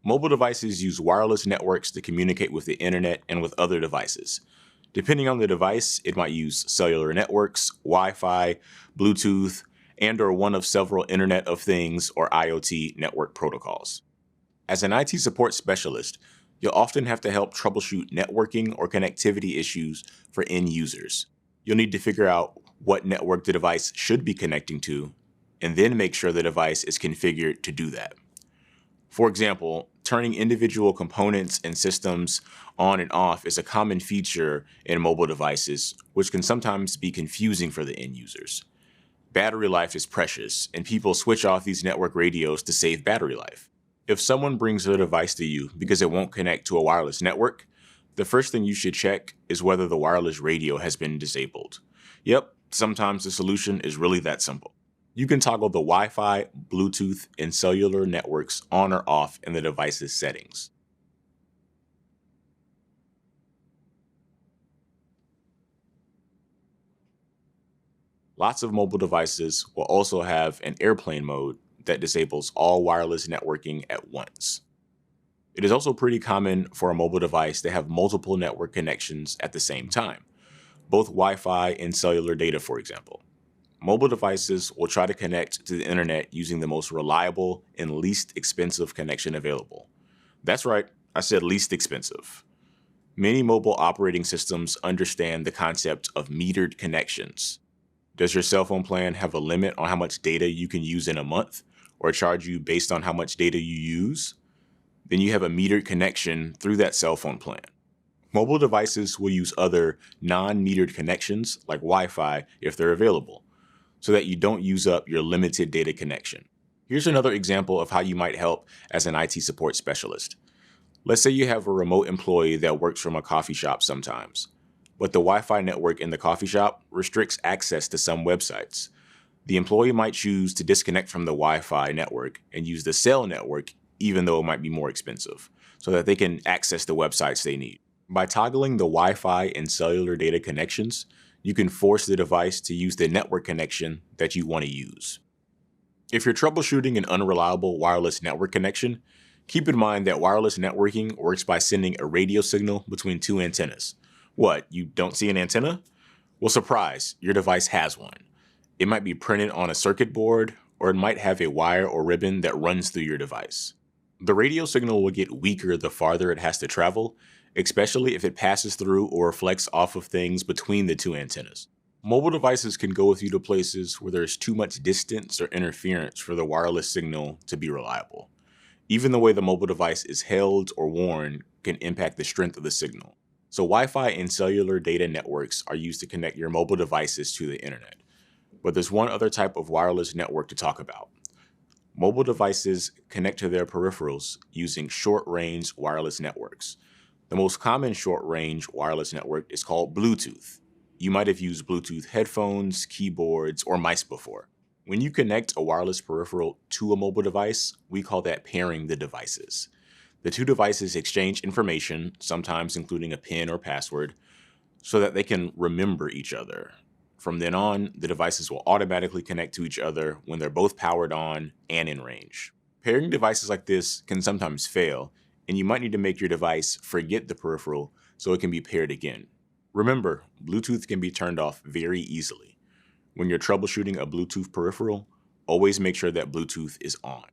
Mobile devices use wireless networks to communicate with the internet and with other devices. Depending on the device, it might use cellular networks, Wi-Fi, Bluetooth, and/or one of several Internet of Things or IoT network protocols. As an IT support specialist, you'll often have to help troubleshoot networking or connectivity issues for end users. You'll need to figure out what network the device should be connecting to, and then make sure the device is configured to do that. For example, turning individual components and systems on and off is a common feature in mobile devices, which can sometimes be confusing for the end users. Battery life is precious, and people switch off these network radios to save battery life. If someone brings their device to you because it won't connect to a wireless network, the first thing you should check is whether the wireless radio has been disabled. Yep, sometimes the solution is really that simple. You can toggle the Wi-Fi, Bluetooth, and cellular networks on or off in the device's settings. Lots of mobile devices will also have an airplane mode that disables all wireless networking at once. It is also pretty common for a mobile device to have multiple network connections at the same time, both Wi-Fi and cellular data, for example. Mobile devices will try to connect to the internet using the most reliable and least expensive connection available. That's right, I said least expensive. Many mobile operating systems understand the concept of metered connections. Does your cell phone plan have a limit on how much data you can use in a month, or charge you based on how much data you use? Then you have a metered connection through that cell phone plan. Mobile devices will use other non-metered connections like Wi-Fi if they're available, so that you don't use up your limited data connection. Here's another example of how you might help as an IT support specialist. Let's say you have a remote employee that works from a coffee shop sometimes, but the Wi-Fi network in the coffee shop restricts access to some websites. The employee might choose to disconnect from the Wi-Fi network and use the cell network, even though it might be more expensive, so that they can access the websites they need. By toggling the Wi-Fi and cellular data connections, you can force the device to use the network connection that you want to use. If you're troubleshooting an unreliable wireless network connection, keep in mind that wireless networking works by sending a radio signal between two antennas. What, you don't see an antenna? Well, surprise, your device has one. It might be printed on a circuit board, or it might have a wire or ribbon that runs through your device. The radio signal will get weaker the farther it has to travel, especially if it passes through or reflects off of things between the two antennas. Mobile devices can go with you to places where there's too much distance or interference for the wireless signal to be reliable. Even the way the mobile device is held or worn can impact the strength of the signal. So Wi-Fi and cellular data networks are used to connect your mobile devices to the internet. But there's one other type of wireless network to talk about. Mobile devices connect to their peripherals using short-range wireless networks. The most common short-range wireless network is called Bluetooth. You might have used Bluetooth headphones, keyboards, or mice before. When you connect a wireless peripheral to a mobile device, we call that pairing the devices. The two devices exchange information, sometimes including a PIN or password, so that they can remember each other. From then on, the devices will automatically connect to each other when they're both powered on and in range. Pairing devices like this can sometimes fail, and you might need to make your device forget the peripheral so it can be paired again. Remember, Bluetooth can be turned off very easily. When you're troubleshooting a Bluetooth peripheral, always make sure that Bluetooth is on.